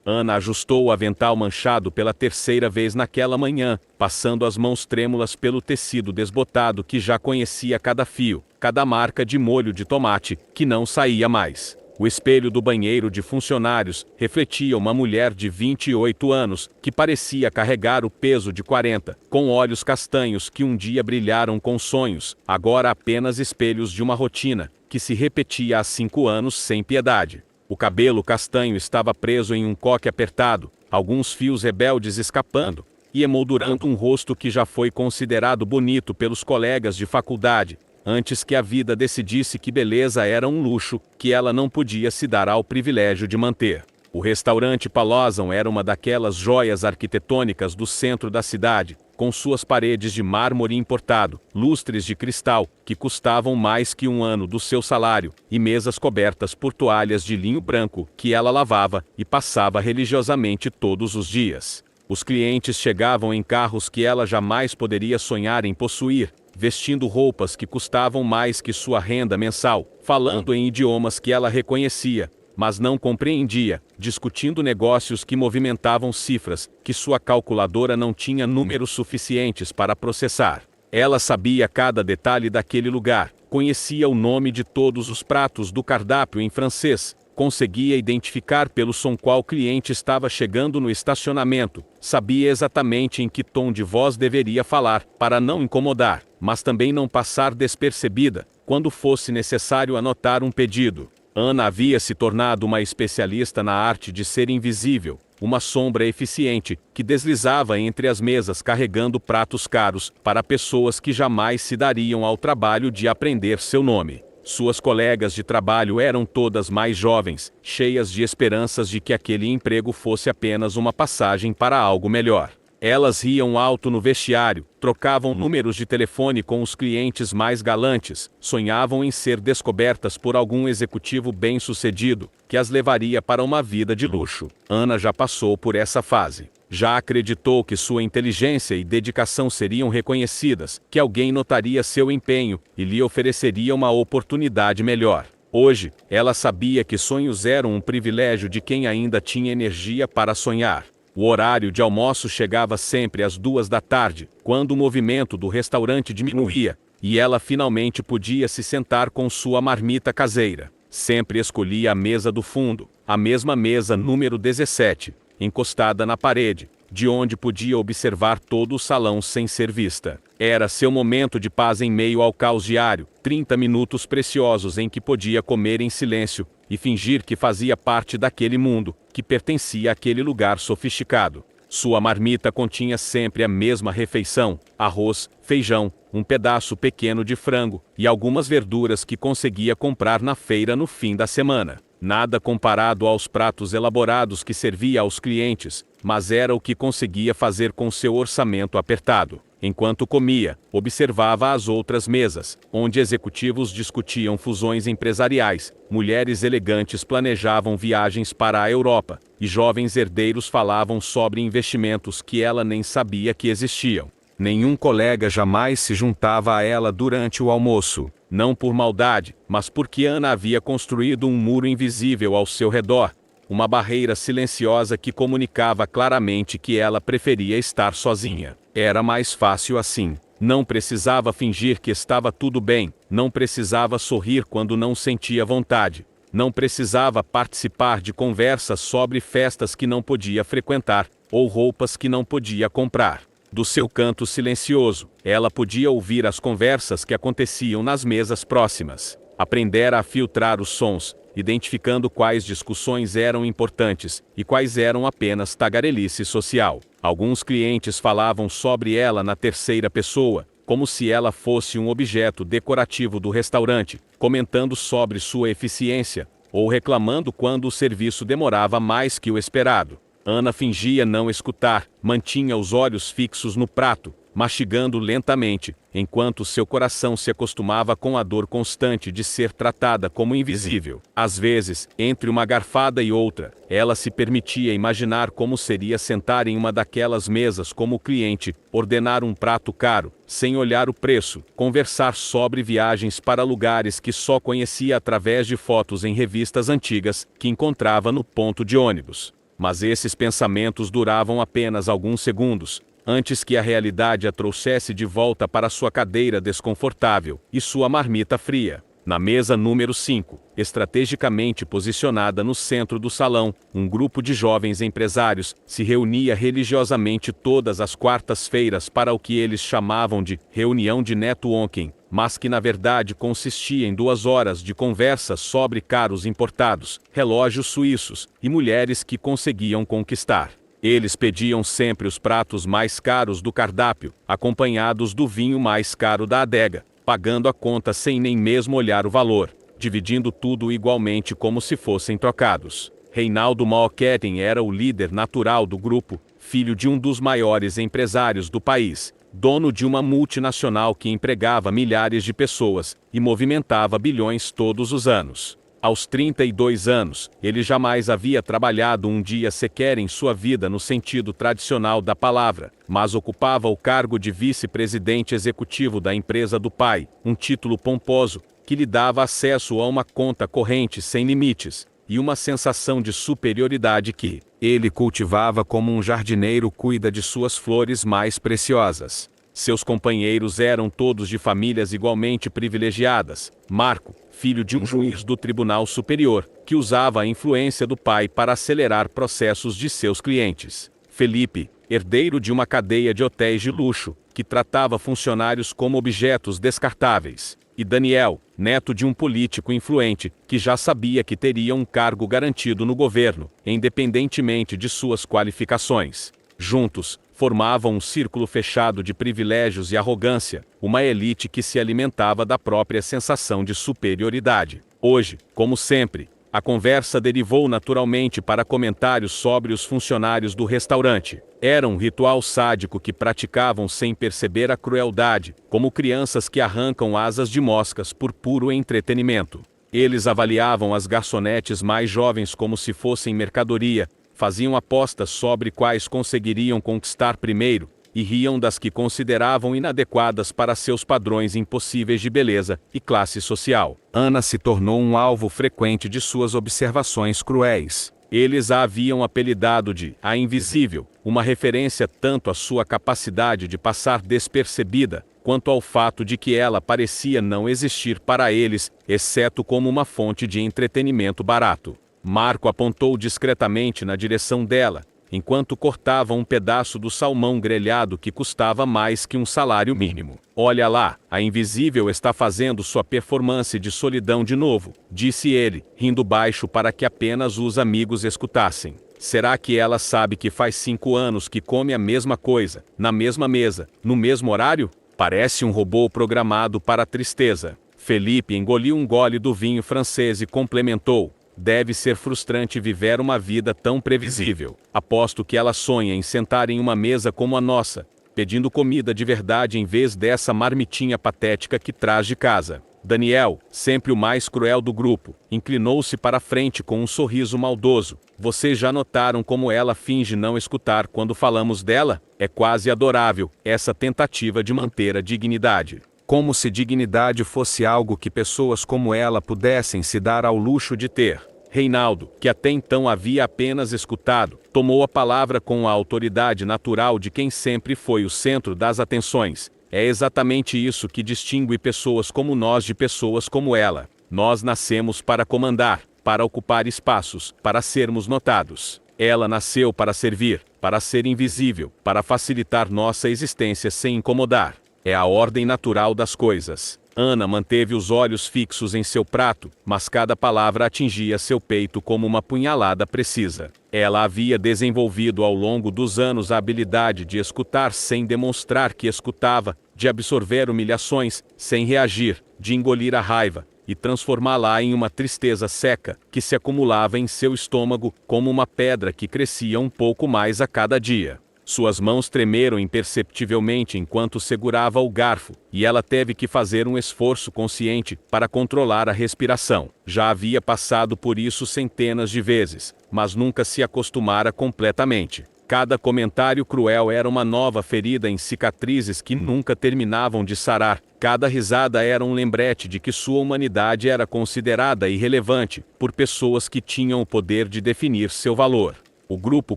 Ana ajustou o avental manchado pela terceira vez naquela manhã, passando as mãos trêmulas pelo tecido desbotado que já conhecia cada fio, cada marca de molho de tomate, que não saía mais. O espelho do banheiro de funcionários refletia uma mulher de 28 anos, que parecia carregar o peso de 40, com olhos castanhos que um dia brilharam com sonhos, agora apenas espelhos de uma rotina, que se repetia há 5 anos sem piedade. O cabelo castanho estava preso em um coque apertado, alguns fios rebeldes escapando, e emoldurando um rosto que já foi considerado bonito pelos colegas de faculdade, antes que a vida decidisse que beleza era um luxo que ela não podia se dar ao privilégio de manter. O restaurante Palozan era uma daquelas joias arquitetônicas do centro da cidade, com suas paredes de mármore importado, lustres de cristal, que custavam mais que um ano do seu salário, e mesas cobertas por toalhas de linho branco, que ela lavava e passava religiosamente todos os dias. Os clientes chegavam em carros que ela jamais poderia sonhar em possuir, vestindo roupas que custavam mais que sua renda mensal, falando em idiomas que ela reconhecia, mas não compreendia, discutindo negócios que movimentavam cifras que sua calculadora não tinha números suficientes para processar. Ela sabia cada detalhe daquele lugar, conhecia o nome de todos os pratos do cardápio em francês, conseguia identificar pelo som qual cliente estava chegando no estacionamento, sabia exatamente em que tom de voz deveria falar, para não incomodar, mas também não passar despercebida, quando fosse necessário anotar um pedido. Ana havia se tornado uma especialista na arte de ser invisível, uma sombra eficiente, que deslizava entre as mesas carregando pratos caros, para pessoas que jamais se dariam ao trabalho de aprender seu nome. Suas colegas de trabalho eram todas mais jovens, cheias de esperanças de que aquele emprego fosse apenas uma passagem para algo melhor. Elas riam alto no vestiário, trocavam números de telefone com os clientes mais galantes, sonhavam em ser descobertas por algum executivo bem-sucedido, que as levaria para uma vida de luxo. Ana já passou por essa fase. Já acreditou que sua inteligência e dedicação seriam reconhecidas, que alguém notaria seu empenho e lhe ofereceria uma oportunidade melhor. Hoje, ela sabia que sonhos eram um privilégio de quem ainda tinha energia para sonhar. O horário de almoço chegava sempre às 2 da tarde, quando o movimento do restaurante diminuía, e ela finalmente podia se sentar com sua marmita caseira. Sempre escolhia a mesa do fundo, a mesma mesa número 17, encostada na parede, de onde podia observar todo o salão sem ser vista. Era seu momento de paz em meio ao caos diário, 30 minutos preciosos em que podia comer em silêncio e fingir que fazia parte daquele mundo, que pertencia àquele lugar sofisticado. Sua marmita continha sempre a mesma refeição: arroz, feijão, um pedaço pequeno de frango e algumas verduras que conseguia comprar na feira no fim da semana. Nada comparado aos pratos elaborados que servia aos clientes, mas era o que conseguia fazer com seu orçamento apertado. Enquanto comia, observava as outras mesas, onde executivos discutiam fusões empresariais, mulheres elegantes planejavam viagens para a Europa, e jovens herdeiros falavam sobre investimentos que ela nem sabia que existiam. Nenhum colega jamais se juntava a ela durante o almoço, não por maldade, mas porque Ana havia construído um muro invisível ao seu redor, uma barreira silenciosa que comunicava claramente que ela preferia estar sozinha. Era mais fácil assim. Não precisava fingir que estava tudo bem, não precisava sorrir quando não sentia vontade, não precisava participar de conversas sobre festas que não podia frequentar, ou roupas que não podia comprar. Do seu canto silencioso, ela podia ouvir as conversas que aconteciam nas mesas próximas. Aprendera a filtrar os sons, identificando quais discussões eram importantes e quais eram apenas tagarelice social. Alguns clientes falavam sobre ela na terceira pessoa, como se ela fosse um objeto decorativo do restaurante, comentando sobre sua eficiência, ou reclamando quando o serviço demorava mais que o esperado. Ana fingia não escutar, mantinha os olhos fixos no prato, mastigando lentamente, enquanto seu coração se acostumava com a dor constante de ser tratada como invisível. Às vezes, entre uma garfada e outra, ela se permitia imaginar como seria sentar em uma daquelas mesas como cliente, ordenar um prato caro, sem olhar o preço, conversar sobre viagens para lugares que só conhecia através de fotos em revistas antigas que encontrava no ponto de ônibus. Mas esses pensamentos duravam apenas alguns segundos, antes que a realidade a trouxesse de volta para sua cadeira desconfortável e sua marmita fria. Na mesa número 5, estrategicamente posicionada no centro do salão, um grupo de jovens empresários se reunia religiosamente todas as quartas-feiras para o que eles chamavam de reunião de networking, mas que na verdade consistia em 2 horas de conversa sobre carros importados, relógios suíços e mulheres que conseguiam conquistar. Eles pediam sempre os pratos mais caros do cardápio, acompanhados do vinho mais caro da adega, pagando a conta sem nem mesmo olhar o valor, dividindo tudo igualmente como se fossem trocados. Reinaldo Malketten era o líder natural do grupo, filho de um dos maiores empresários do país, dono de uma multinacional que empregava milhares de pessoas e movimentava bilhões todos os anos. Aos 32 anos, ele jamais havia trabalhado um dia sequer em sua vida no sentido tradicional da palavra, mas ocupava o cargo de vice-presidente executivo da empresa do pai, um título pomposo, que lhe dava acesso a uma conta corrente sem limites, e uma sensação de superioridade que ele cultivava como um jardineiro cuida de suas flores mais preciosas. Seus companheiros eram todos de famílias igualmente privilegiadas. Marco, filho de um juiz do Tribunal Superior, que usava a influência do pai para acelerar processos de seus clientes. Felipe, herdeiro de uma cadeia de hotéis de luxo, que tratava funcionários como objetos descartáveis. E Daniel, neto de um político influente, que já sabia que teria um cargo garantido no governo, independentemente de suas qualificações. Juntos, formavam um círculo fechado de privilégios e arrogância, uma elite que se alimentava da própria sensação de superioridade. Hoje, como sempre, a conversa derivou naturalmente para comentários sobre os funcionários do restaurante. Era um ritual sádico que praticavam sem perceber a crueldade, como crianças que arrancam asas de moscas por puro entretenimento. Eles avaliavam as garçonetes mais jovens como se fossem mercadoria, faziam apostas sobre quais conseguiriam conquistar primeiro, e riam das que consideravam inadequadas para seus padrões impossíveis de beleza e classe social. Ana se tornou um alvo frequente de suas observações cruéis. Eles a haviam apelidado de a Invisível, uma referência tanto à sua capacidade de passar despercebida, quanto ao fato de que ela parecia não existir para eles, exceto como uma fonte de entretenimento barato. Marco apontou discretamente na direção dela, enquanto cortava um pedaço do salmão grelhado que custava mais que um salário mínimo. Olha lá, a Invisível está fazendo sua performance de solidão de novo, disse ele, rindo baixo para que apenas os amigos escutassem. Será que ela sabe que faz 5 anos que come a mesma coisa, na mesma mesa, no mesmo horário? Parece um robô programado para a tristeza. Felipe engoliu um gole do vinho francês e complementou. Deve ser frustrante viver uma vida tão previsível. Aposto que ela sonha em sentar em uma mesa como a nossa, pedindo comida de verdade em vez dessa marmitinha patética que traz de casa. Daniel, sempre o mais cruel do grupo, inclinou-se para a frente com um sorriso maldoso. Vocês já notaram como ela finge não escutar quando falamos dela? É quase adorável, essa tentativa de manter a dignidade. Como se dignidade fosse algo que pessoas como ela pudessem se dar ao luxo de ter. Reinaldo, que até então havia apenas escutado, tomou a palavra com a autoridade natural de quem sempre foi o centro das atenções. É exatamente isso que distingue pessoas como nós de pessoas como ela. Nós nascemos para comandar, para ocupar espaços, para sermos notados. Ela nasceu para servir, para ser invisível, para facilitar nossa existência sem incomodar. É a ordem natural das coisas. Ana manteve os olhos fixos em seu prato, mas cada palavra atingia seu peito como uma punhalada precisa. Ela havia desenvolvido ao longo dos anos a habilidade de escutar sem demonstrar que escutava, de absorver humilhações, sem reagir, de engolir a raiva, e transformá-la em uma tristeza seca, que se acumulava em seu estômago, como uma pedra que crescia um pouco mais a cada dia. Suas mãos tremeram imperceptivelmente enquanto segurava o garfo, e ela teve que fazer um esforço consciente para controlar a respiração. Já havia passado por isso centenas de vezes, mas nunca se acostumara completamente. Cada comentário cruel era uma nova ferida em cicatrizes que nunca terminavam de sarar. Cada risada era um lembrete de que sua humanidade era considerada irrelevante por pessoas que tinham o poder de definir seu valor. O grupo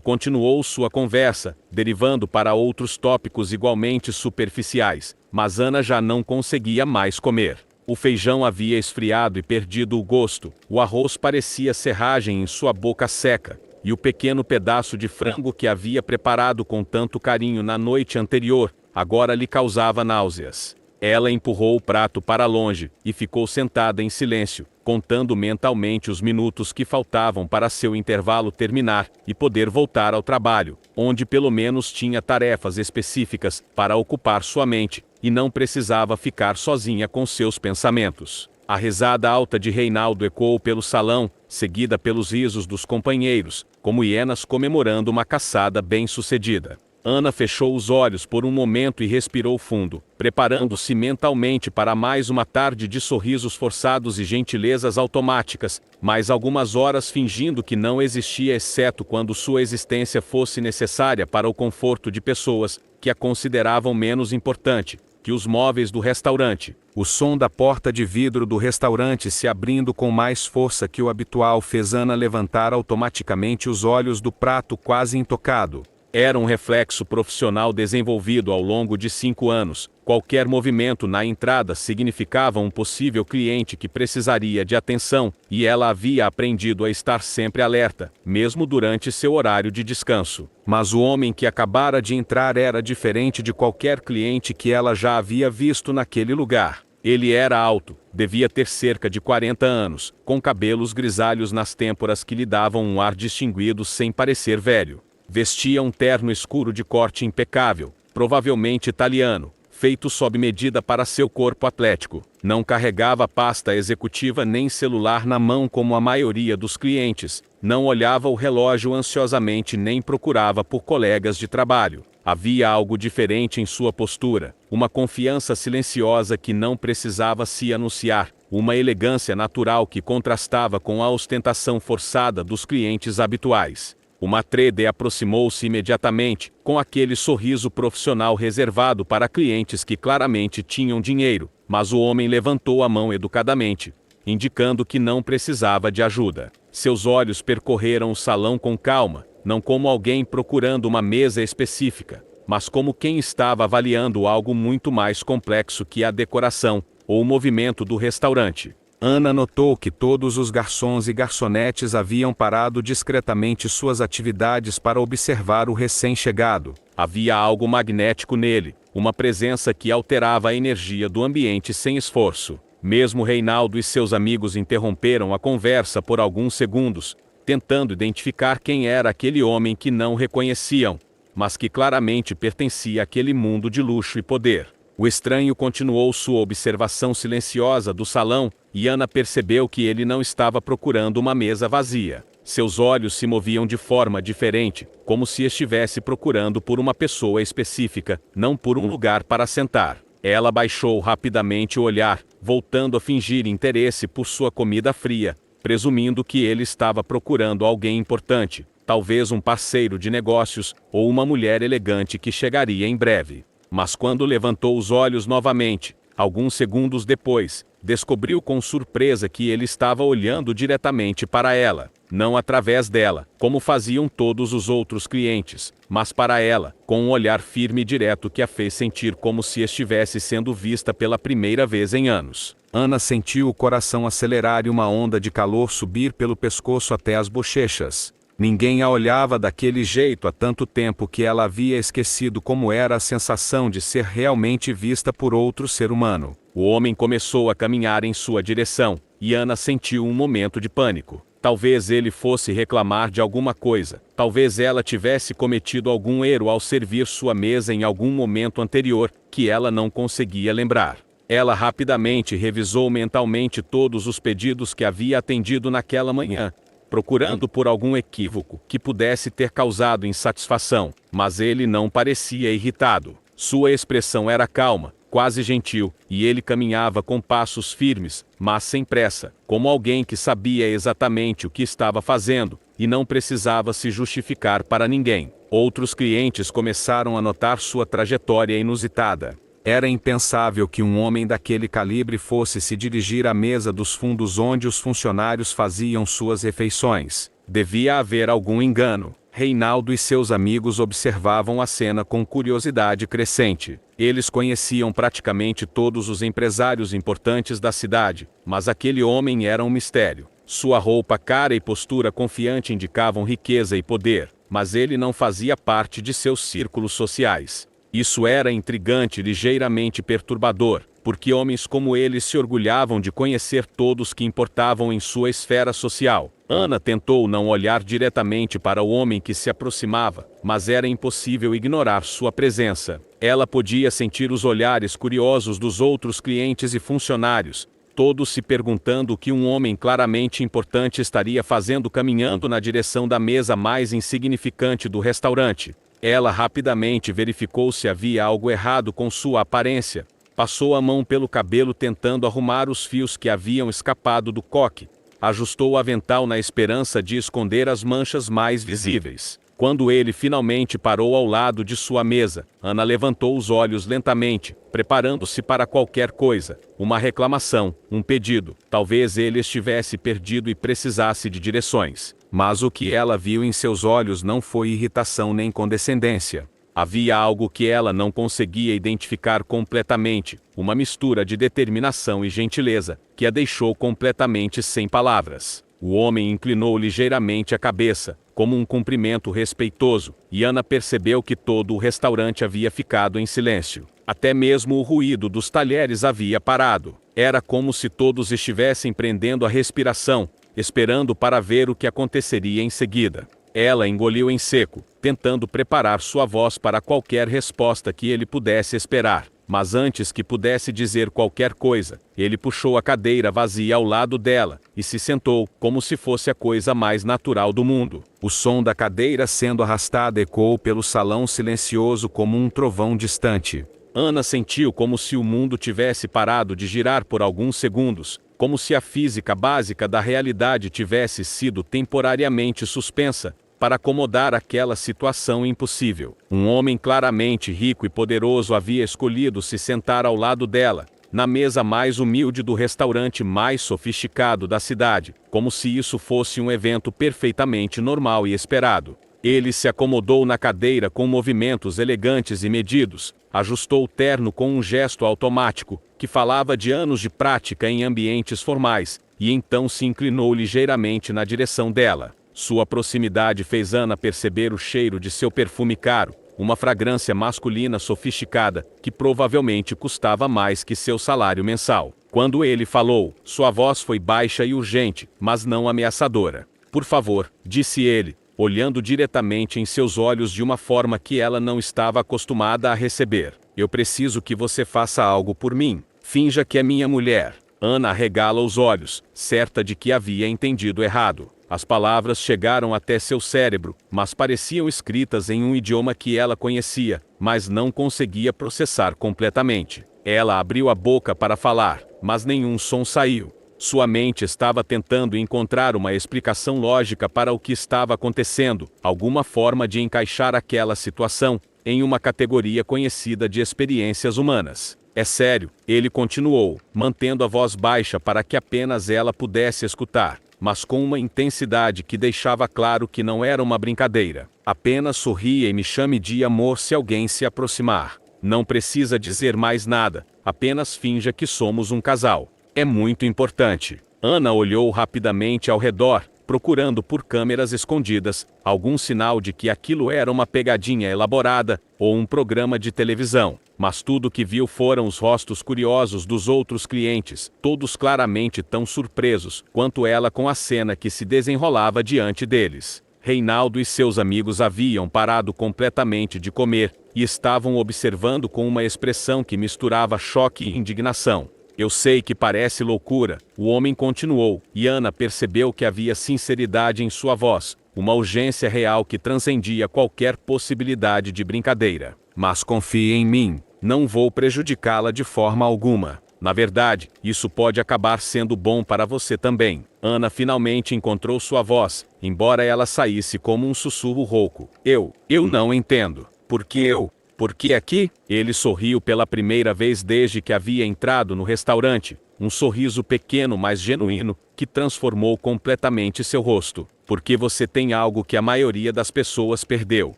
continuou sua conversa, derivando para outros tópicos igualmente superficiais, mas Ana já não conseguia mais comer. O feijão havia esfriado e perdido o gosto, o arroz parecia serragem em sua boca seca, e o pequeno pedaço de frango que havia preparado com tanto carinho na noite anterior, agora lhe causava náuseas. Ela empurrou o prato para longe e ficou sentada em silêncio, contando mentalmente os minutos que faltavam para seu intervalo terminar e poder voltar ao trabalho, onde pelo menos tinha tarefas específicas para ocupar sua mente, e não precisava ficar sozinha com seus pensamentos. A risada alta de Reinaldo ecoou pelo salão, seguida pelos risos dos companheiros, como hienas comemorando uma caçada bem-sucedida. Ana fechou os olhos por um momento e respirou fundo, preparando-se mentalmente para mais uma tarde de sorrisos forçados e gentilezas automáticas, mais algumas horas fingindo que não existia exceto quando sua existência fosse necessária para o conforto de pessoas que a consideravam menos importante que os móveis do restaurante. O som da porta de vidro do restaurante se abrindo com mais força que o habitual fez Ana levantar automaticamente os olhos do prato quase intocado. Era um reflexo profissional desenvolvido ao longo de 5 anos. Qualquer movimento na entrada significava um possível cliente que precisaria de atenção, e ela havia aprendido a estar sempre alerta, mesmo durante seu horário de descanso. Mas o homem que acabara de entrar era diferente de qualquer cliente que ela já havia visto naquele lugar. Ele era alto, devia ter cerca de 40 anos, com cabelos grisalhos nas têmporas que lhe davam um ar distinguido sem parecer velho. Vestia um terno escuro de corte impecável, provavelmente italiano, feito sob medida para seu corpo atlético. Não carregava pasta executiva nem celular na mão como a maioria dos clientes, não olhava o relógio ansiosamente nem procurava por colegas de trabalho. Havia algo diferente em sua postura, uma confiança silenciosa que não precisava se anunciar, uma elegância natural que contrastava com a ostentação forçada dos clientes habituais. O maître aproximou-se imediatamente, com aquele sorriso profissional reservado para clientes que claramente tinham dinheiro, mas o homem levantou a mão educadamente, indicando que não precisava de ajuda. Seus olhos percorreram o salão com calma, não como alguém procurando uma mesa específica, mas como quem estava avaliando algo muito mais complexo que a decoração ou o movimento do restaurante. Ana notou que todos os garçons e garçonetes haviam parado discretamente suas atividades para observar o recém-chegado. Havia algo magnético nele, uma presença que alterava a energia do ambiente sem esforço. Mesmo Reinaldo e seus amigos interromperam a conversa por alguns segundos, tentando identificar quem era aquele homem que não reconheciam, mas que claramente pertencia àquele mundo de luxo e poder. O estranho continuou sua observação silenciosa do salão, e Ana percebeu que ele não estava procurando uma mesa vazia. Seus olhos se moviam de forma diferente, como se estivesse procurando por uma pessoa específica, não por um lugar para sentar. Ela baixou rapidamente o olhar, voltando a fingir interesse por sua comida fria, presumindo que ele estava procurando alguém importante, talvez um parceiro de negócios ou uma mulher elegante que chegaria em breve. Mas quando levantou os olhos novamente, alguns segundos depois, descobriu com surpresa que ele estava olhando diretamente para ela, não através dela, como faziam todos os outros clientes, mas para ela, com um olhar firme e direto que a fez sentir como se estivesse sendo vista pela primeira vez em anos. Ana sentiu o coração acelerar e uma onda de calor subir pelo pescoço até as bochechas. Ninguém a olhava daquele jeito há tanto tempo que ela havia esquecido como era a sensação de ser realmente vista por outro ser humano. O homem começou a caminhar em sua direção, e Ana sentiu um momento de pânico. Talvez ele fosse reclamar de alguma coisa, talvez ela tivesse cometido algum erro ao servir sua mesa em algum momento anterior, que ela não conseguia lembrar. Ela rapidamente revisou mentalmente todos os pedidos que havia atendido naquela manhã, procurando por algum equívoco que pudesse ter causado insatisfação, mas ele não parecia irritado. Sua expressão era calma, quase gentil, e ele caminhava com passos firmes, mas sem pressa, como alguém que sabia exatamente o que estava fazendo, e não precisava se justificar para ninguém. Outros clientes começaram a notar sua trajetória inusitada. Era impensável que um homem daquele calibre fosse se dirigir à mesa dos fundos onde os funcionários faziam suas refeições. Devia haver algum engano. Reinaldo e seus amigos observavam a cena com curiosidade crescente. Eles conheciam praticamente todos os empresários importantes da cidade, mas aquele homem era um mistério. Sua roupa cara e postura confiante indicavam riqueza e poder, mas ele não fazia parte de seus círculos sociais. Isso era intrigante e ligeiramente perturbador, porque homens como ele se orgulhavam de conhecer todos que importavam em sua esfera social. Ana tentou não olhar diretamente para o homem que se aproximava, mas era impossível ignorar sua presença. Ela podia sentir os olhares curiosos dos outros clientes e funcionários, todos se perguntando o que um homem claramente importante estaria fazendo caminhando na direção da mesa mais insignificante do restaurante. Ela rapidamente verificou se havia algo errado com sua aparência. Passou a mão pelo cabelo tentando arrumar os fios que haviam escapado do coque. Ajustou o avental na esperança de esconder as manchas mais visíveis. Quando ele finalmente parou ao lado de sua mesa, Ana levantou os olhos lentamente, preparando-se para qualquer coisa. Uma reclamação, um pedido. Talvez ele estivesse perdido e precisasse de direções. Mas o que ela viu em seus olhos não foi irritação nem condescendência. Havia algo que ela não conseguia identificar completamente, uma mistura de determinação e gentileza, que a deixou completamente sem palavras. O homem inclinou ligeiramente a cabeça, como um cumprimento respeitoso, e Ana percebeu que todo o restaurante havia ficado em silêncio. Até mesmo o ruído dos talheres havia parado. Era como se todos estivessem prendendo a respiração, esperando para ver o que aconteceria em seguida. Ela engoliu em seco, tentando preparar sua voz para qualquer resposta que ele pudesse esperar. Mas antes que pudesse dizer qualquer coisa, ele puxou a cadeira vazia ao lado dela e se sentou, como se fosse a coisa mais natural do mundo. O som da cadeira sendo arrastada ecoou pelo salão silencioso como um trovão distante. Ana sentiu como se o mundo tivesse parado de girar por alguns segundos, como se a física básica da realidade tivesse sido temporariamente suspensa, para acomodar aquela situação impossível. Um homem claramente rico e poderoso havia escolhido se sentar ao lado dela, na mesa mais humilde do restaurante mais sofisticado da cidade, como se isso fosse um evento perfeitamente normal e esperado. Ele se acomodou na cadeira com movimentos elegantes e medidos, ajustou o terno com um gesto automático, que falava de anos de prática em ambientes formais, e então se inclinou ligeiramente na direção dela. Sua proximidade fez Ana perceber o cheiro de seu perfume caro, uma fragrância masculina sofisticada, que provavelmente custava mais que seu salário mensal. Quando ele falou, sua voz foi baixa e urgente, mas não ameaçadora. "Por favor", disse ele, olhando diretamente em seus olhos de uma forma que ela não estava acostumada a receber. "Eu preciso que você faça algo por mim. Finja que é minha mulher." Ana arregala os olhos, certa de que havia entendido errado. As palavras chegaram até seu cérebro, mas pareciam escritas em um idioma que ela conhecia, mas não conseguia processar completamente. Ela abriu a boca para falar, mas nenhum som saiu. Sua mente estava tentando encontrar uma explicação lógica para o que estava acontecendo, alguma forma de encaixar aquela situação em uma categoria conhecida de experiências humanas. "É sério", ele continuou, mantendo a voz baixa para que apenas ela pudesse escutar, mas com uma intensidade que deixava claro que não era uma brincadeira. "Apenas sorria e me chame de amor se alguém se aproximar. Não precisa dizer mais nada, apenas finja que somos um casal. É muito importante." Ana olhou rapidamente ao redor, procurando por câmeras escondidas, algum sinal de que aquilo era uma pegadinha elaborada, ou um programa de televisão. Mas tudo que viu foram os rostos curiosos dos outros clientes, todos claramente tão surpresos quanto ela com a cena que se desenrolava diante deles. Reinaldo e seus amigos haviam parado completamente de comer, e estavam observando com uma expressão que misturava choque e indignação. "Eu sei que parece loucura", o homem continuou, e Ana percebeu que havia sinceridade em sua voz, uma urgência real que transcendia qualquer possibilidade de brincadeira. "Mas confie em mim, não vou prejudicá-la de forma alguma. Na verdade, isso pode acabar sendo bom para você também." Ana finalmente encontrou sua voz, embora ela saísse como um sussurro rouco. Eu não entendo. Por que eu? Por que aqui?" Ele sorriu pela primeira vez desde que havia entrado no restaurante, um sorriso pequeno mas genuíno, que transformou completamente seu rosto. Porque você tem algo que a maioria das pessoas perdeu.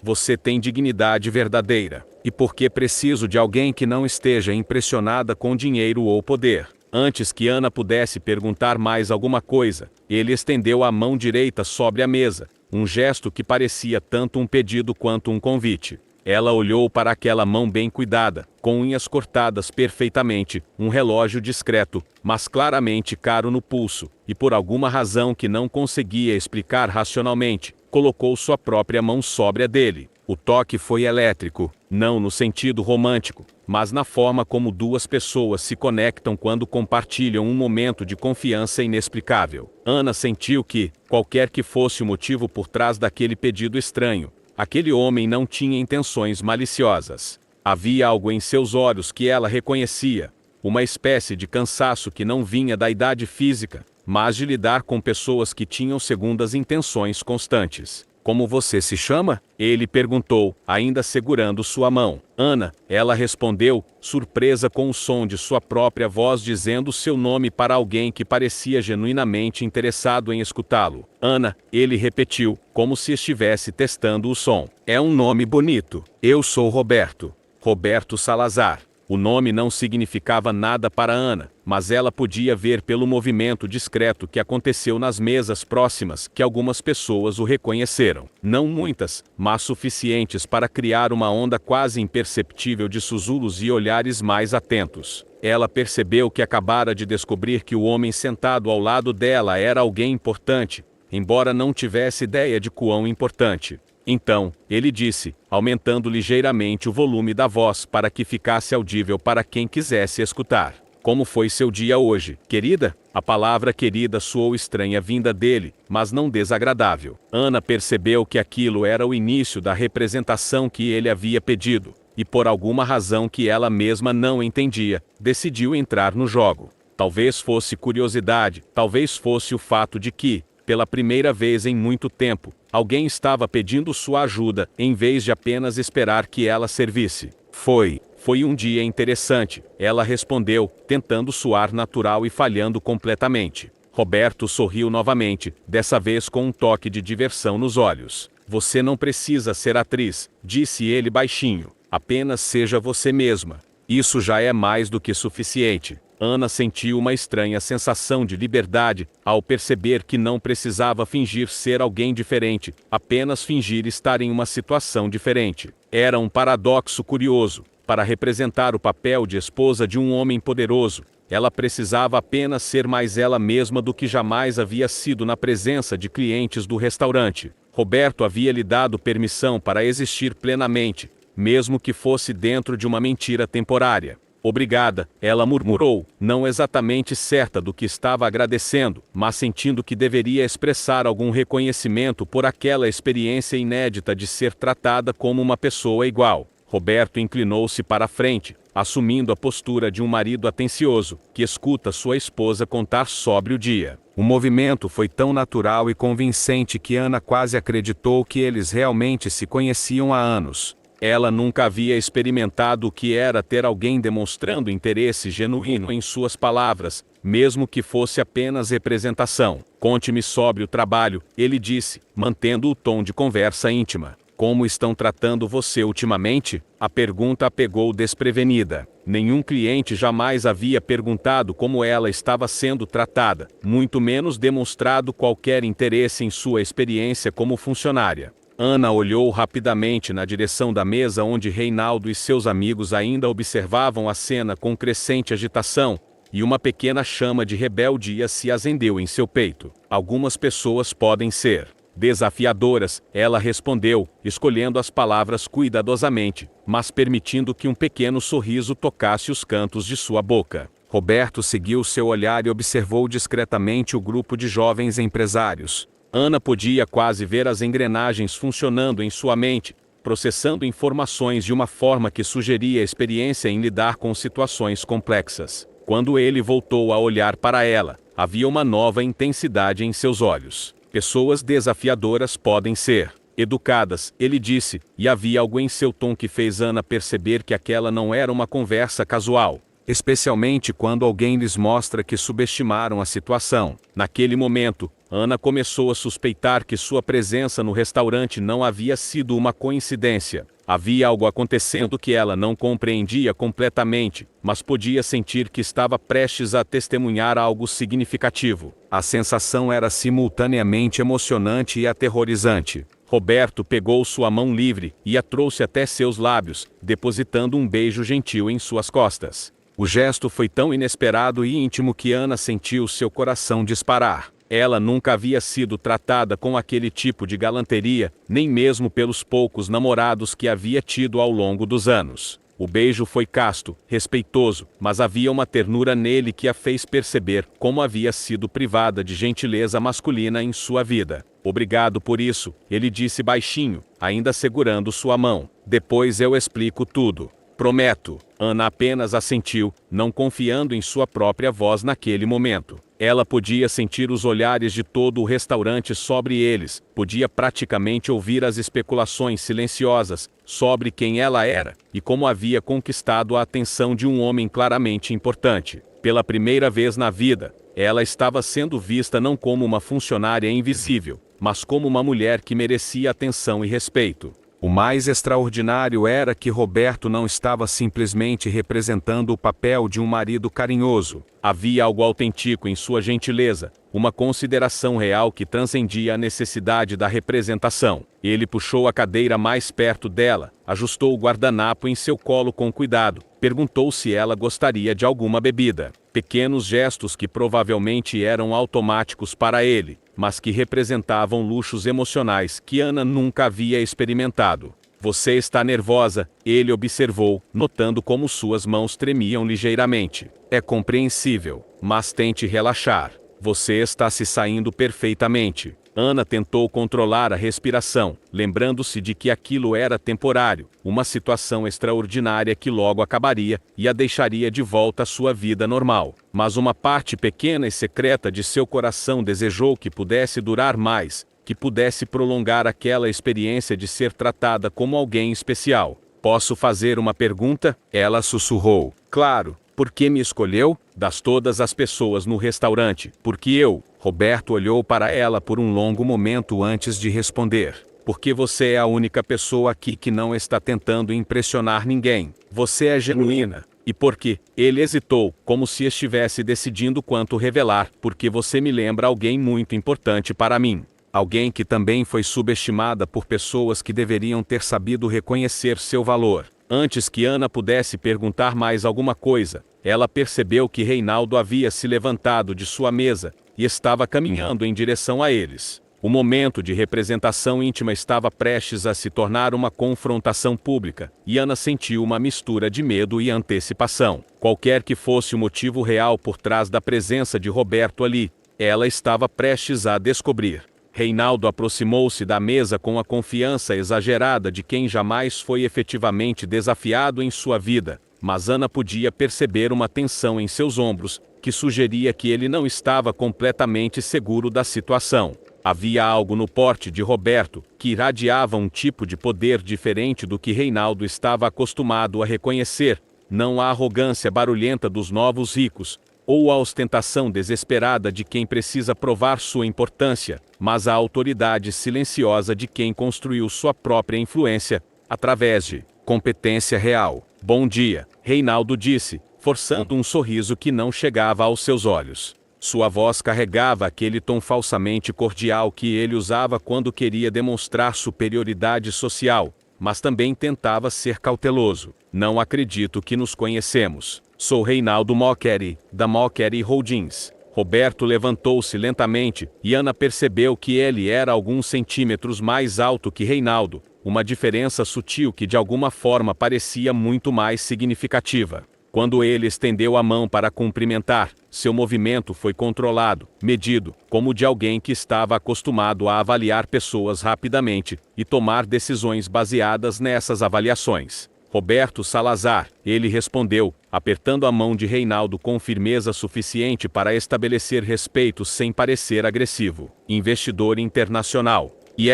Você tem dignidade verdadeira. E porque preciso de alguém que não esteja impressionada com dinheiro ou poder. Antes que Ana pudesse perguntar mais alguma coisa, ele estendeu a mão direita sobre a mesa, um gesto que parecia tanto um pedido quanto um convite. Ela olhou para aquela mão bem cuidada, com unhas cortadas perfeitamente, um relógio discreto, mas claramente caro no pulso, e por alguma razão que não conseguia explicar racionalmente, colocou sua própria mão sobre a dele. O toque foi elétrico, não no sentido romântico, mas na forma como duas pessoas se conectam quando compartilham um momento de confiança inexplicável. Ana sentiu que, qualquer que fosse o motivo por trás daquele pedido estranho, aquele homem não tinha intenções maliciosas. Havia algo em seus olhos que ela reconhecia, uma espécie de cansaço que não vinha da idade física, mas de lidar com pessoas que tinham segundas intenções constantes. Como você se chama? Ele perguntou, ainda segurando sua mão. Ana, ela respondeu, surpresa com o som de sua própria voz dizendo seu nome para alguém que parecia genuinamente interessado em escutá-lo. Ana, ele repetiu, como se estivesse testando o som. É um nome bonito. Eu sou Roberto. Roberto Salazar. O nome não significava nada para Ana, mas ela podia ver pelo movimento discreto que aconteceu nas mesas próximas que algumas pessoas o reconheceram. Não muitas, mas suficientes para criar uma onda quase imperceptível de sussurros e olhares mais atentos. Ela percebeu que acabara de descobrir que o homem sentado ao lado dela era alguém importante, embora não tivesse ideia de quão importante. Então, ele disse, aumentando ligeiramente o volume da voz para que ficasse audível para quem quisesse escutar. Como foi seu dia hoje, querida? A palavra querida soou estranha vinda dele, mas não desagradável. Ana percebeu que aquilo era o início da representação que ele havia pedido, e por alguma razão que ela mesma não entendia, decidiu entrar no jogo. Talvez fosse curiosidade, talvez fosse o fato de que, pela primeira vez em muito tempo, alguém estava pedindo sua ajuda, em vez de apenas esperar que ela servisse. Foi um dia interessante, ela respondeu, tentando soar natural e falhando completamente. Roberto sorriu novamente, dessa vez com um toque de diversão nos olhos. Você não precisa ser atriz, disse ele baixinho. Apenas seja você mesma. Isso já é mais do que suficiente. Ana sentiu uma estranha sensação de liberdade, ao perceber que não precisava fingir ser alguém diferente, apenas fingir estar em uma situação diferente. Era um paradoxo curioso. Para representar o papel de esposa de um homem poderoso, ela precisava apenas ser mais ela mesma do que jamais havia sido na presença de clientes do restaurante. Roberto havia lhe dado permissão para existir plenamente, mesmo que fosse dentro de uma mentira temporária. Obrigada, ela murmurou, não exatamente certa do que estava agradecendo, mas sentindo que deveria expressar algum reconhecimento por aquela experiência inédita de ser tratada como uma pessoa igual. Roberto inclinou-se para a frente, assumindo a postura de um marido atencioso, que escuta sua esposa contar sobre o dia. O movimento foi tão natural e convincente que Ana quase acreditou que eles realmente se conheciam há anos. Ela nunca havia experimentado o que era ter alguém demonstrando interesse genuíno em suas palavras, mesmo que fosse apenas representação. Conte-me sobre o trabalho, ele disse, mantendo o tom de conversa íntima. Como estão tratando você ultimamente? A pergunta a pegou desprevenida. Nenhum cliente jamais havia perguntado como ela estava sendo tratada, muito menos demonstrado qualquer interesse em sua experiência como funcionária. Ana olhou rapidamente na direção da mesa onde Reinaldo e seus amigos ainda observavam a cena com crescente agitação, e uma pequena chama de rebeldia se acendeu em seu peito. Algumas pessoas podem ser desafiadoras, ela respondeu, escolhendo as palavras cuidadosamente, mas permitindo que um pequeno sorriso tocasse os cantos de sua boca. Roberto seguiu seu olhar e observou discretamente o grupo de jovens empresários. Ana podia quase ver as engrenagens funcionando em sua mente, processando informações de uma forma que sugeria experiência em lidar com situações complexas. Quando ele voltou a olhar para ela, havia uma nova intensidade em seus olhos. Pessoas desafiadoras podem ser educadas, ele disse, e havia algo em seu tom que fez Ana perceber que aquela não era uma conversa casual. especialmente quando alguém lhes mostra que subestimaram a situação. Naquele momento, Ana começou a suspeitar que sua presença no restaurante não havia sido uma coincidência. Havia algo acontecendo que ela não compreendia completamente, mas podia sentir que estava prestes a testemunhar algo significativo. A sensação era simultaneamente emocionante e aterrorizante. Roberto pegou sua mão livre e a trouxe até seus lábios, depositando um beijo gentil em suas costas. O gesto foi tão inesperado e íntimo que Ana sentiu seu coração disparar. Ela nunca havia sido tratada com aquele tipo de galanteria, nem mesmo pelos poucos namorados que havia tido ao longo dos anos. O beijo foi casto, respeitoso, mas havia uma ternura nele que a fez perceber como havia sido privada de gentileza masculina em sua vida. Obrigado por isso, ele disse baixinho, ainda segurando sua mão. Depois eu explico tudo. Prometo. Ana apenas assentiu, não confiando em sua própria voz naquele momento. Ela podia sentir os olhares de todo o restaurante sobre eles, podia praticamente ouvir as especulações silenciosas sobre quem ela era e como havia conquistado a atenção de um homem claramente importante. Pela primeira vez na vida, ela estava sendo vista não como uma funcionária invisível, mas como uma mulher que merecia atenção e respeito. O mais extraordinário era que Roberto não estava simplesmente representando o papel de um marido carinhoso. Havia algo autêntico em sua gentileza, uma consideração real que transcendia a necessidade da representação. Ele puxou a cadeira mais perto dela, ajustou o guardanapo em seu colo com cuidado, perguntou se ela gostaria de alguma bebida. Pequenos gestos que provavelmente eram automáticos para ele, mas que representavam luxos emocionais que Ana nunca havia experimentado. Você está nervosa, ele observou, notando como suas mãos tremiam ligeiramente. É compreensível, mas tente relaxar. Você está se saindo perfeitamente. Ana tentou controlar a respiração, lembrando-se de que aquilo era temporário, uma situação extraordinária que logo acabaria e a deixaria de volta à sua vida normal. Mas uma parte pequena e secreta de seu coração desejou que pudesse durar mais, que pudesse prolongar aquela experiência de ser tratada como alguém especial. Posso fazer uma pergunta? Ela sussurrou. Claro. Por que me escolheu? Das todas as pessoas no restaurante, porque eu? Roberto olhou para ela por um longo momento antes de responder. Porque você é a única pessoa aqui que não está tentando impressionar ninguém. Você é genuína. E porque? Ele hesitou, como se estivesse decidindo quanto revelar, porque você me lembra alguém muito importante para mim. Alguém que também foi subestimada por pessoas que deveriam ter sabido reconhecer seu valor. Antes que Ana pudesse perguntar mais alguma coisa, ela percebeu que Reinaldo havia se levantado de sua mesa e estava caminhando em direção a eles. O momento de representação íntima estava prestes a se tornar uma confrontação pública, e Ana sentiu uma mistura de medo e antecipação. Qualquer que fosse o motivo real por trás da presença de Roberto ali, ela estava prestes a descobrir. Reinaldo aproximou-se da mesa com a confiança exagerada de quem jamais foi efetivamente desafiado em sua vida, mas Ana podia perceber uma tensão em seus ombros, que sugeria que ele não estava completamente seguro da situação. Havia algo no porte de Roberto, que irradiava um tipo de poder diferente do que Reinaldo estava acostumado a reconhecer, não a arrogância barulhenta dos novos ricos, ou a ostentação desesperada de quem precisa provar sua importância, mas a autoridade silenciosa de quem construiu sua própria influência, através de competência real. Bom dia, Reinaldo disse, forçando um sorriso que não chegava aos seus olhos. Sua voz carregava aquele tom falsamente cordial que ele usava quando queria demonstrar superioridade social, mas também tentava ser cauteloso. Não acredito que nos conhecemos. Sou Reinaldo Mockery, da Mockery Holdings. Roberto levantou-se lentamente, e Ana percebeu que ele era alguns centímetros mais alto que Reinaldo, uma diferença sutil que de alguma forma parecia muito mais significativa. Quando ele estendeu a mão para cumprimentar, seu movimento foi controlado, medido, como de alguém que estava acostumado a avaliar pessoas rapidamente e tomar decisões baseadas nessas avaliações. Roberto Salazar, ele respondeu, apertando a mão de Reinaldo com firmeza suficiente para estabelecer respeito sem parecer agressivo. Investidor internacional. E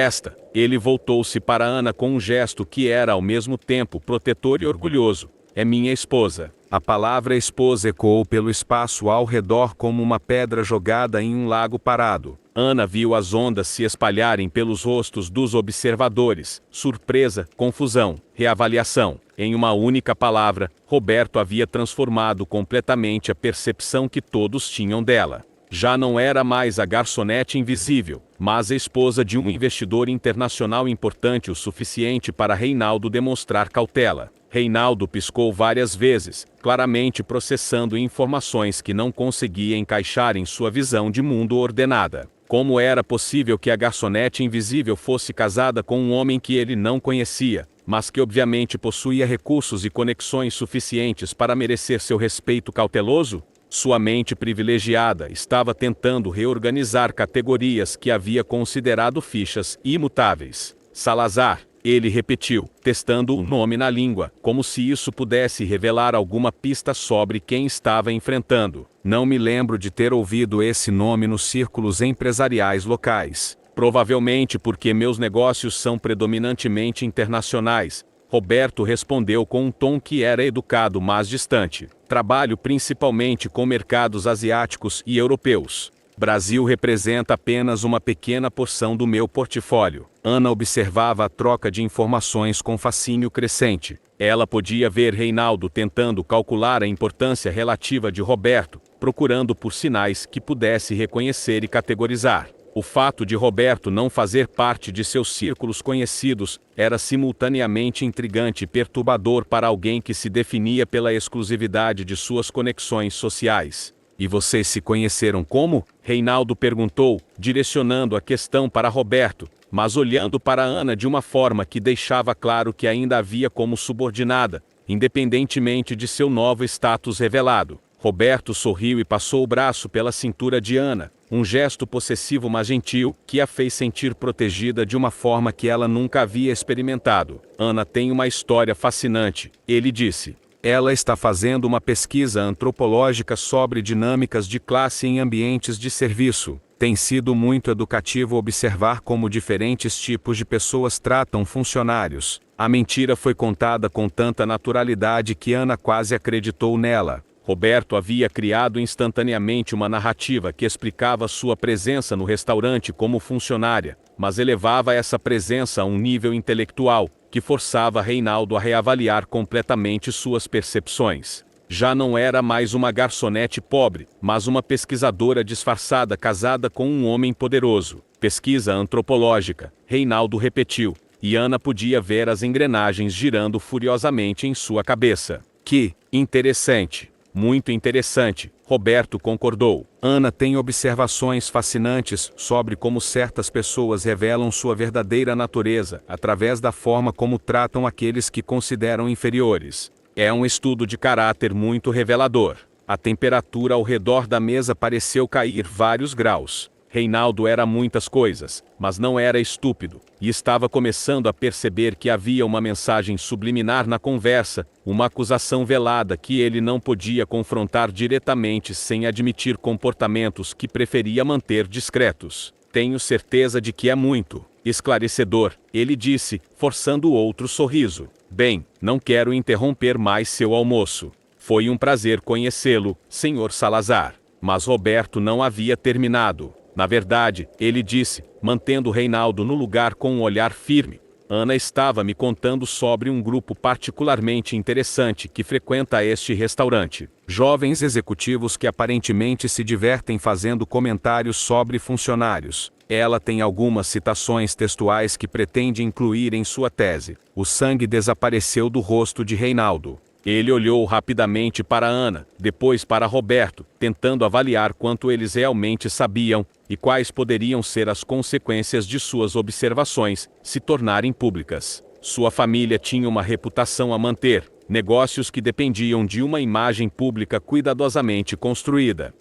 ele voltou-se para Ana com um gesto que era ao mesmo tempo protetor e orgulhoso. é minha esposa. A palavra esposa ecoou pelo espaço ao redor como uma pedra jogada em um lago parado. Ana viu as ondas se espalharem pelos rostos dos observadores. Surpresa, confusão, reavaliação. Em uma única palavra, Roberto havia transformado completamente a percepção que todos tinham dela. Já não era mais a garçonete invisível, mas a esposa de um investidor internacional importante o suficiente para Reinaldo demonstrar cautela. Reinaldo piscou várias vezes, claramente processando informações que não conseguia encaixar em sua visão de mundo ordenada. Como era possível que a garçonete invisível fosse casada com um homem que ele não conhecia, mas que obviamente possuía recursos e conexões suficientes para merecer seu respeito cauteloso? Sua mente privilegiada estava tentando reorganizar categorias que havia considerado fichas imutáveis. Salazar, ele repetiu, testando o nome na língua, como se isso pudesse revelar alguma pista sobre quem estava enfrentando. Não me lembro de ter ouvido esse nome nos círculos empresariais locais. Provavelmente porque meus negócios são predominantemente internacionais. Roberto respondeu com um tom que era educado mas distante. Trabalho principalmente com mercados asiáticos e europeus. Brasil representa apenas uma pequena porção do meu portfólio. Ana observava a troca de informações com fascínio crescente. Ela podia ver Reinaldo tentando calcular a importância relativa de Roberto, procurando por sinais que pudesse reconhecer e categorizar. O fato de Roberto não fazer parte de seus círculos conhecidos era simultaneamente intrigante e perturbador para alguém que se definia pela exclusividade de suas conexões sociais. E vocês se conheceram como? Reinaldo perguntou, direcionando a questão para Roberto, mas olhando para Ana de uma forma que deixava claro que ainda havia como subordinada, independentemente de seu novo status revelado. Roberto sorriu e passou o braço pela cintura de Ana, um gesto possessivo mas gentil, que a fez sentir protegida de uma forma que ela nunca havia experimentado. Ana tem uma história fascinante, ele disse. Ela está fazendo uma pesquisa antropológica sobre dinâmicas de classe em ambientes de serviço. Tem sido muito educativo observar como diferentes tipos de pessoas tratam funcionários. A mentira foi contada com tanta naturalidade que Ana quase acreditou nela. Roberto havia criado instantaneamente uma narrativa que explicava sua presença no restaurante como funcionária, mas elevava essa presença a um nível intelectual, que forçava Reinaldo a reavaliar completamente suas percepções. Já não era mais uma garçonete pobre, mas uma pesquisadora disfarçada casada com um homem poderoso. Pesquisa antropológica, Reinaldo repetiu, e Ana podia ver as engrenagens girando furiosamente em sua cabeça. Que interessante! Muito interessante, Roberto concordou. Ana tem observações fascinantes sobre como certas pessoas revelam sua verdadeira natureza através da forma como tratam aqueles que consideram inferiores. É um estudo de caráter muito revelador. A temperatura ao redor da mesa pareceu cair vários graus. Reinaldo era muitas coisas, mas não era estúpido, e estava começando a perceber que havia uma mensagem subliminar na conversa, uma acusação velada que ele não podia confrontar diretamente sem admitir comportamentos que preferia manter discretos. Tenho certeza de que é muito esclarecedor, ele disse, forçando outro sorriso. Bem, não quero interromper mais seu almoço. Foi um prazer conhecê-lo, Sr. Salazar. Mas Roberto não havia terminado. Na verdade, ele disse, mantendo Reinaldo no lugar com um olhar firme. Ana estava me contando sobre um grupo particularmente interessante que frequenta este restaurante. Jovens executivos que aparentemente se divertem fazendo comentários sobre funcionários. Ela tem algumas citações textuais que pretende incluir em sua tese. O sangue desapareceu do rosto de Reinaldo. Ele olhou rapidamente para Ana, depois para Roberto, tentando avaliar quanto eles realmente sabiam, e quais poderiam ser as consequências de suas observações se tornarem públicas. Sua família tinha uma reputação a manter, negócios que dependiam de uma imagem pública cuidadosamente construída.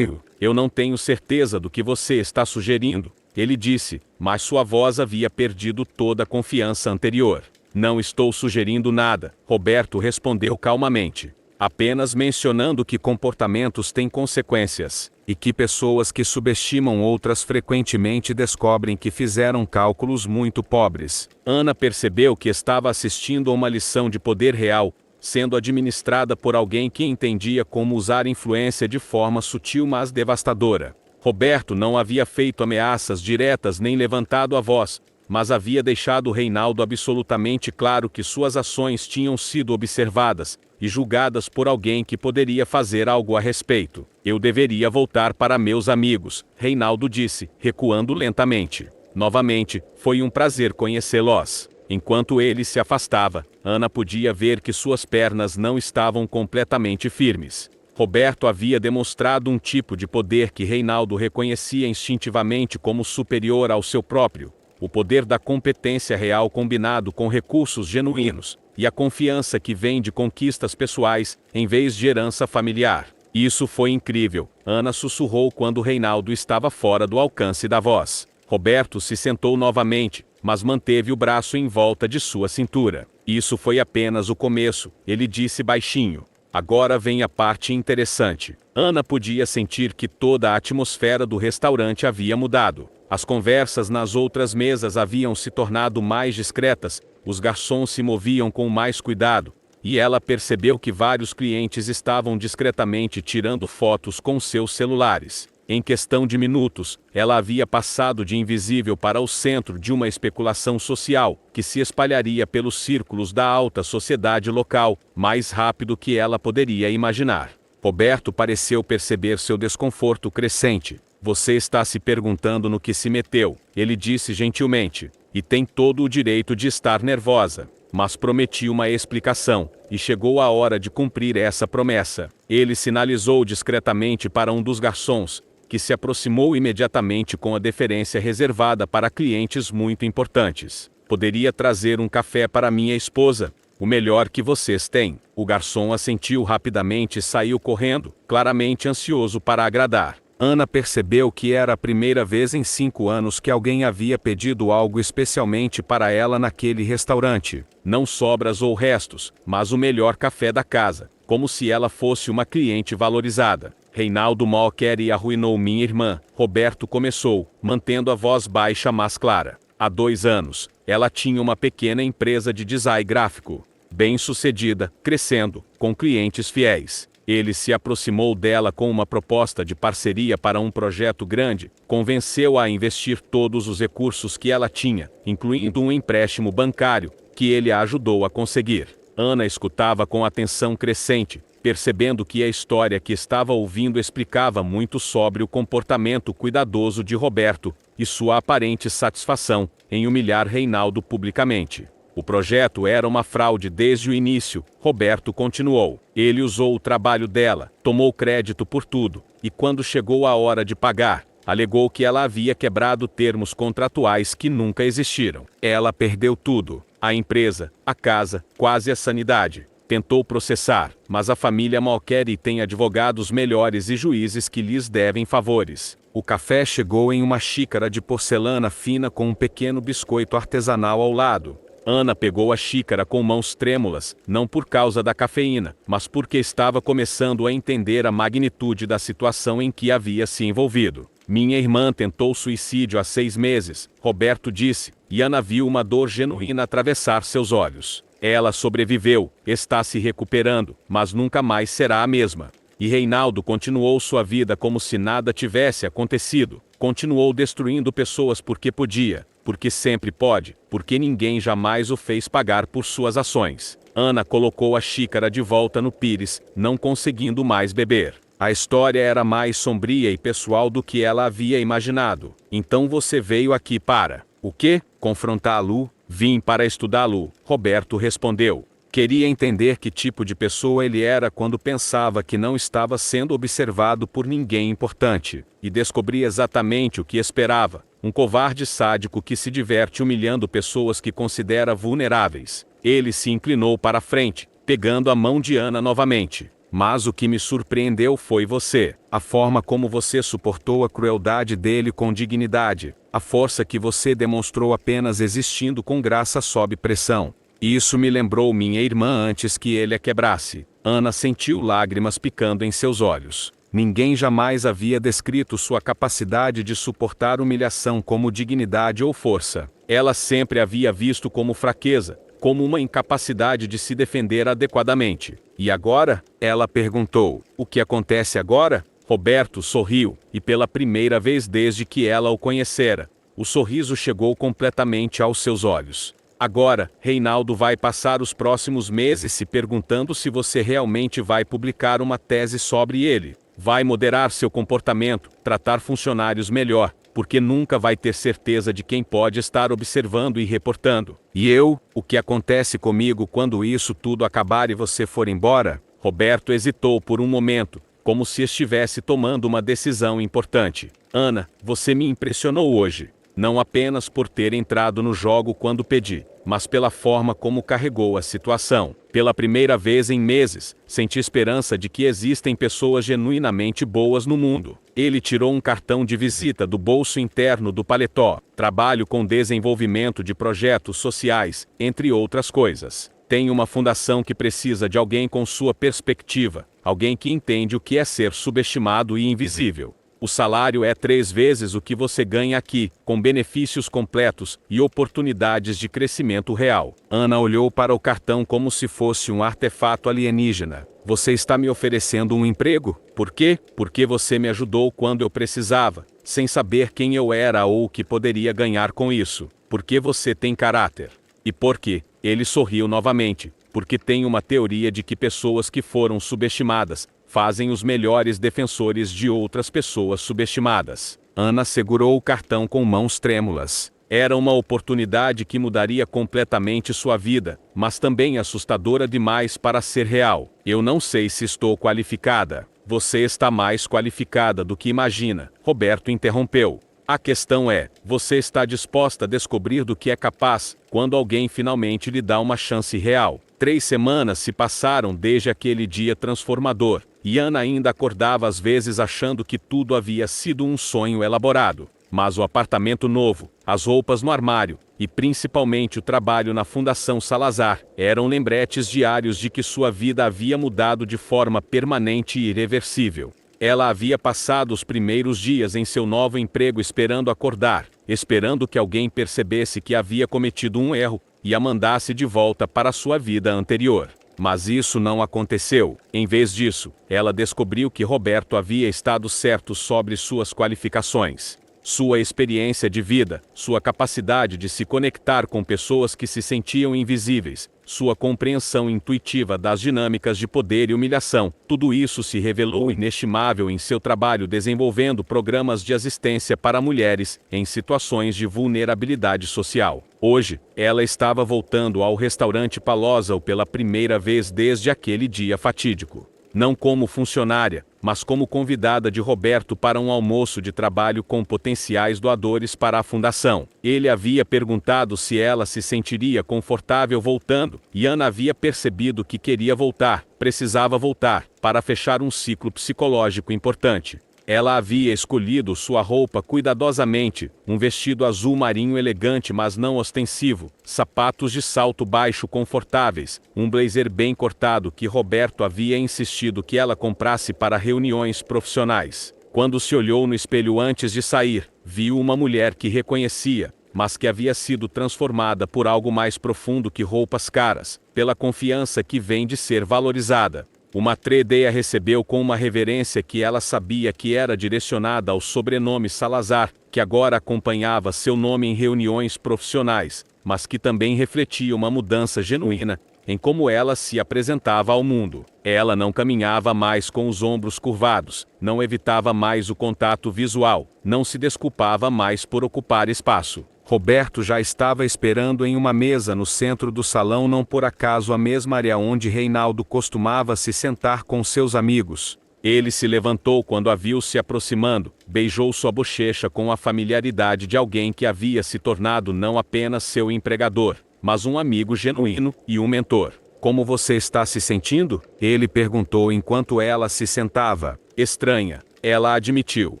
Eu não tenho certeza do que você está sugerindo, ele disse, mas sua voz havia perdido toda a confiança anterior. Não estou sugerindo nada, Roberto respondeu calmamente. Apenas mencionando que comportamentos têm consequências, e que pessoas que subestimam outras frequentemente descobrem que fizeram cálculos muito pobres. Ana percebeu que estava assistindo a uma lição de poder real, sendo administrada por alguém que entendia como usar influência de forma sutil mas devastadora. Roberto não havia feito ameaças diretas nem levantado a voz, mas havia deixado Reinaldo absolutamente claro que suas ações tinham sido observadas e julgadas por alguém que poderia fazer algo a respeito. Eu deveria voltar para meus amigos, Reinaldo disse, recuando lentamente. Novamente, foi um prazer conhecê-los. Enquanto ele se afastava, Ana podia ver que suas pernas não estavam completamente firmes. Roberto havia demonstrado um tipo de poder que Reinaldo reconhecia instintivamente como superior ao seu próprio. O poder da competência real combinado com recursos genuínos, e a confiança que vem de conquistas pessoais, em vez de herança familiar. Isso foi incrível, Ana sussurrou quando Reinaldo estava fora do alcance da voz. Roberto se sentou novamente, mas manteve o braço em volta de sua cintura. Isso foi apenas o começo, ele disse baixinho. Agora vem a parte interessante. Ana podia sentir que toda a atmosfera do restaurante havia mudado. As conversas nas outras mesas haviam se tornado mais discretas, os garçons se moviam com mais cuidado, e ela percebeu que vários clientes estavam discretamente tirando fotos com seus celulares. Em questão de minutos, ela havia passado de invisível para o centro de uma especulação social, que se espalharia pelos círculos da alta sociedade local, mais rápido que ela poderia imaginar. Roberto pareceu perceber seu desconforto crescente. Você está se perguntando no que se meteu, ele disse gentilmente, e tem todo o direito de estar nervosa. Mas prometi uma explicação, e chegou a hora de cumprir essa promessa. Ele sinalizou discretamente para um dos garçons, que se aproximou imediatamente com a deferência reservada para clientes muito importantes. Poderia trazer um café para minha esposa, o melhor que vocês têm. O garçom assentiu rapidamente e saiu correndo, claramente ansioso para agradar. Ana percebeu que era a primeira vez em 5 anos que alguém havia pedido algo especialmente para ela naquele restaurante. Não sobras ou restos, mas o melhor café da casa, como se ela fosse uma cliente valorizada. Reinaldo Malqueri arruinou minha irmã, Roberto começou, mantendo a voz baixa mas clara. Há 2 anos, ela tinha uma pequena empresa de design gráfico, bem-sucedida, crescendo, com clientes fiéis. Ele se aproximou dela com uma proposta de parceria para um projeto grande, convenceu-a a investir todos os recursos que ela tinha, incluindo um empréstimo bancário, que ele a ajudou a conseguir. Ana escutava com atenção crescente, percebendo que a história que estava ouvindo explicava muito sobre o comportamento cuidadoso de Roberto e sua aparente satisfação em humilhar Reinaldo publicamente. O projeto era uma fraude desde o início, Roberto continuou. Ele usou o trabalho dela, tomou crédito por tudo, e quando chegou a hora de pagar, alegou que ela havia quebrado termos contratuais que nunca existiram. Ela perdeu tudo, a empresa, a casa, quase a sanidade. Tentou processar, mas a família Malqueri tem advogados melhores e juízes que lhes devem favores. O café chegou em uma xícara de porcelana fina com um pequeno biscoito artesanal ao lado. Ana pegou a xícara com mãos trêmulas, não por causa da cafeína, mas porque estava começando a entender a magnitude da situação em que havia se envolvido. Minha irmã tentou suicídio há 6 meses, Roberto disse, e Ana viu uma dor genuína atravessar seus olhos. Ela sobreviveu, está se recuperando, mas nunca mais será a mesma. E Reinaldo continuou sua vida como se nada tivesse acontecido. Continuou destruindo pessoas porque podia, porque sempre pode, porque ninguém jamais o fez pagar por suas ações. Ana colocou a xícara de volta no pires, não conseguindo mais beber. A história era mais sombria e pessoal do que ela havia imaginado. Então você veio aqui para... O quê? Confrontá-lo? Vim para estudá-lo, Roberto respondeu. Queria entender que tipo de pessoa ele era quando pensava que não estava sendo observado por ninguém importante, e descobri exatamente o que esperava, um covarde sádico que se diverte humilhando pessoas que considera vulneráveis. Ele se inclinou para a frente, pegando a mão de Ana novamente. Mas o que me surpreendeu foi você, a forma como você suportou a crueldade dele com dignidade, a força que você demonstrou apenas existindo com graça sob pressão. Isso me lembrou minha irmã antes que ele a quebrasse. Ana sentiu lágrimas picando em seus olhos. Ninguém jamais havia descrito sua capacidade de suportar humilhação como dignidade ou força. ela sempre havia visto como fraqueza, como uma incapacidade de se defender adequadamente. E agora? Ela perguntou. O que acontece agora? Roberto sorriu, e pela primeira vez desde que ela o conhecera, o sorriso chegou completamente aos seus olhos. Agora, Reinaldo vai passar os próximos meses se perguntando se você realmente vai publicar uma tese sobre ele. Vai moderar seu comportamento, tratar funcionários melhor, porque nunca vai ter certeza de quem pode estar observando e reportando. E eu? O que acontece comigo quando isso tudo acabar e você for embora? Roberto hesitou por um momento, como se estivesse tomando uma decisão importante. Ana, você me impressionou hoje. Não apenas por ter entrado no jogo quando pedi, mas pela forma como carregou a situação. Pela primeira vez em meses, senti esperança de que existem pessoas genuinamente boas no mundo. Ele tirou um cartão de visita do bolso interno do paletó. Trabalho com desenvolvimento de projetos sociais, entre outras coisas. Tem uma fundação que precisa de alguém com sua perspectiva, alguém que entende o que é ser subestimado e invisível. O salário é 3 vezes o que você ganha aqui, com benefícios completos e oportunidades de crescimento real. Ana olhou para o cartão como se fosse um artefato alienígena. Você está me oferecendo um emprego? Por quê? Porque você me ajudou quando eu precisava, sem saber quem eu era ou o que poderia ganhar com isso. Porque você tem caráter. E por quê? Ele sorriu novamente. Porque tem uma teoria de que pessoas que foram subestimadas fazem os melhores defensores de outras pessoas subestimadas. Ana segurou o cartão com mãos trêmulas. Era uma oportunidade que mudaria completamente sua vida, mas também assustadora demais para ser real. Eu não sei se estou qualificada. Você está mais qualificada do que imagina, Roberto interrompeu. A questão é, você está disposta a descobrir do que é capaz, quando alguém finalmente lhe dá uma chance real. 3 semanas se passaram desde aquele dia transformador, e Ana ainda acordava às vezes achando que tudo havia sido um sonho elaborado. Mas o apartamento novo, as roupas no armário, e principalmente o trabalho na Fundação Salazar, eram lembretes diários de que sua vida havia mudado de forma permanente e irreversível. Ela havia passado os primeiros dias em seu novo emprego esperando acordar, esperando que alguém percebesse que havia cometido um erro e a mandasse de volta para sua vida anterior. Mas isso não aconteceu. Em vez disso, ela descobriu que Roberto havia estado certo sobre suas qualificações. Sua experiência de vida, sua capacidade de se conectar com pessoas que se sentiam invisíveis, sua compreensão intuitiva das dinâmicas de poder e humilhação, tudo isso se revelou inestimável em seu trabalho desenvolvendo programas de assistência para mulheres em situações de vulnerabilidade social. Hoje, ela estava voltando ao restaurante Palloza pela primeira vez desde aquele dia fatídico. Não como funcionária, mas como convidada de Roberto para um almoço de trabalho com potenciais doadores para a fundação. Ele havia perguntado se ela se sentiria confortável voltando, e Ana havia percebido que queria voltar, precisava voltar, para fechar um ciclo psicológico importante. Ela havia escolhido sua roupa cuidadosamente, um vestido azul marinho elegante mas não ostensivo, sapatos de salto baixo confortáveis, um blazer bem cortado que Roberto havia insistido que ela comprasse para reuniões profissionais. Quando se olhou no espelho antes de sair, viu uma mulher que reconhecia, mas que havia sido transformada por algo mais profundo que roupas caras, pela confiança que vem de ser valorizada. Uma tredeia recebeu com uma reverência que ela sabia que era direcionada ao sobrenome Salazar, que agora acompanhava seu nome em reuniões profissionais, mas que também refletia uma mudança genuína em como ela se apresentava ao mundo. Ela não caminhava mais com os ombros curvados, não evitava mais o contato visual, não se desculpava mais por ocupar espaço. Roberto já estava esperando em uma mesa no centro do salão, não por acaso a mesma área onde Reinaldo costumava se sentar com seus amigos. Ele se levantou quando a viu se aproximando, beijou sua bochecha com a familiaridade de alguém que havia se tornado não apenas seu empregador, mas um amigo genuíno e um mentor. Como você está se sentindo? Ele perguntou enquanto ela se sentava. Estranha, ela admitiu,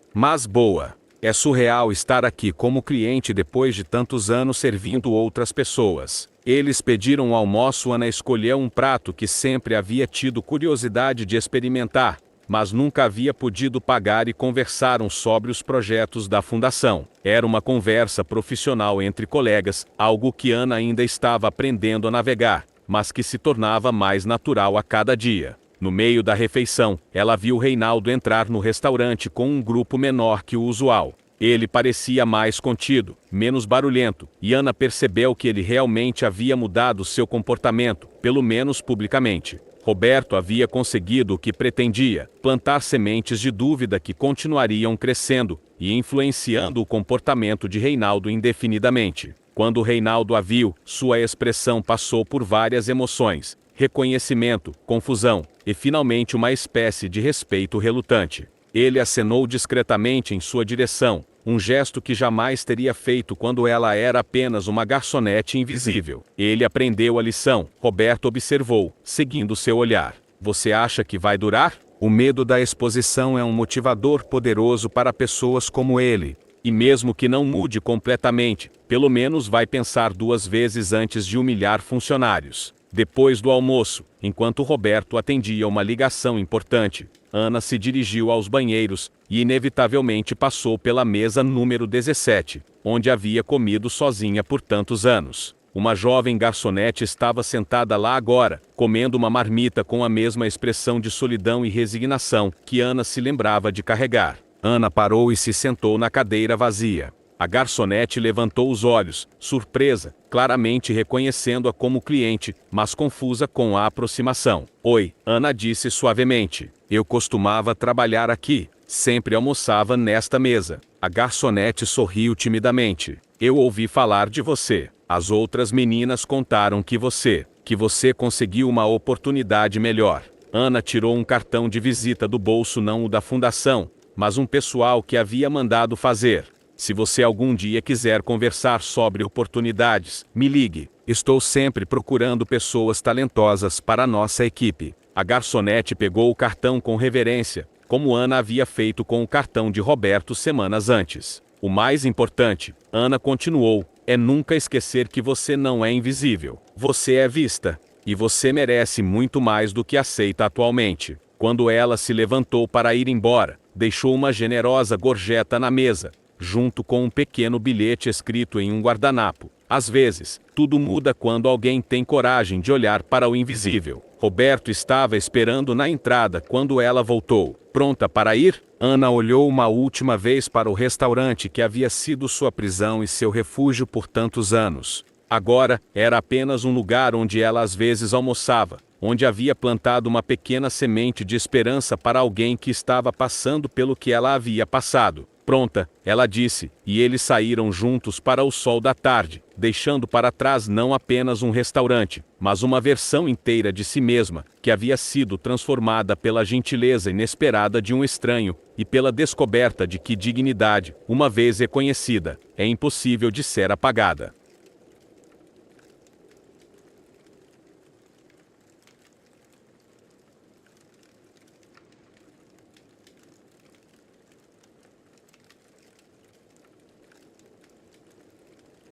mas boa. É surreal estar aqui como cliente depois de tantos anos servindo outras pessoas. Eles pediram um almoço. Ana escolheu um prato que sempre havia tido curiosidade de experimentar, mas nunca havia podido pagar e conversaram sobre os projetos da fundação. Era uma conversa profissional entre colegas, algo que Ana ainda estava aprendendo a navegar, mas que se tornava mais natural a cada dia. No meio da refeição, ela viu Reinaldo entrar no restaurante com um grupo menor que o usual. Ele parecia mais contido, menos barulhento, e Ana percebeu que ele realmente havia mudado seu comportamento, pelo menos publicamente. Roberto havia conseguido o que pretendia, plantar sementes de dúvida que continuariam crescendo e influenciando o comportamento de Reinaldo indefinidamente. Quando Reinaldo a viu, sua expressão passou por várias emoções: reconhecimento, confusão e finalmente uma espécie de respeito relutante. Ele acenou discretamente em sua direção, um gesto que jamais teria feito quando ela era apenas uma garçonete invisível. Ele aprendeu a lição, Roberto observou, seguindo seu olhar. Você acha que vai durar? O medo da exposição é um motivador poderoso para pessoas como ele. E mesmo que não mude completamente, pelo menos vai pensar 2 vezes antes de humilhar funcionários. Depois do almoço, enquanto Roberto atendia uma ligação importante, Ana se dirigiu aos banheiros e inevitavelmente passou pela mesa número 17, onde havia comido sozinha por tantos anos. Uma jovem garçonete estava sentada lá agora, comendo uma marmita com a mesma expressão de solidão e resignação que Ana se lembrava de carregar. Ana parou e se sentou na cadeira vazia. A garçonete levantou os olhos, surpresa, claramente reconhecendo-a como cliente, mas confusa com a aproximação. Oi, Ana disse suavemente. Eu costumava trabalhar aqui, sempre almoçava nesta mesa. A garçonete sorriu timidamente. Eu ouvi falar de você. As outras meninas contaram que você conseguiu uma oportunidade melhor. Ana tirou um cartão de visita do bolso, não o da fundação, mas um pessoal que havia mandado fazer. Se você algum dia quiser conversar sobre oportunidades, me ligue. Estou sempre procurando pessoas talentosas para a nossa equipe. A garçonete pegou o cartão com reverência, como Ana havia feito com o cartão de Roberto semanas antes. O mais importante, Ana continuou, é nunca esquecer que você não é invisível. Você é vista. E você merece muito mais do que aceita atualmente. Quando ela se levantou para ir embora, deixou uma generosa gorjeta na mesa, junto com um pequeno bilhete escrito em um guardanapo. Às vezes, tudo muda quando alguém tem coragem de olhar para o invisível. Roberto estava esperando na entrada quando ela voltou. Pronta para ir? Ana olhou uma última vez para o restaurante que havia sido sua prisão e seu refúgio por tantos anos. Agora, era apenas um lugar onde ela às vezes almoçava, onde havia plantado uma pequena semente de esperança para alguém que estava passando pelo que ela havia passado. Pronta, ela disse, e eles saíram juntos para o sol da tarde, deixando para trás não apenas um restaurante, mas uma versão inteira de si mesma, que havia sido transformada pela gentileza inesperada de um estranho, e pela descoberta de que dignidade, uma vez reconhecida, é impossível de ser apagada.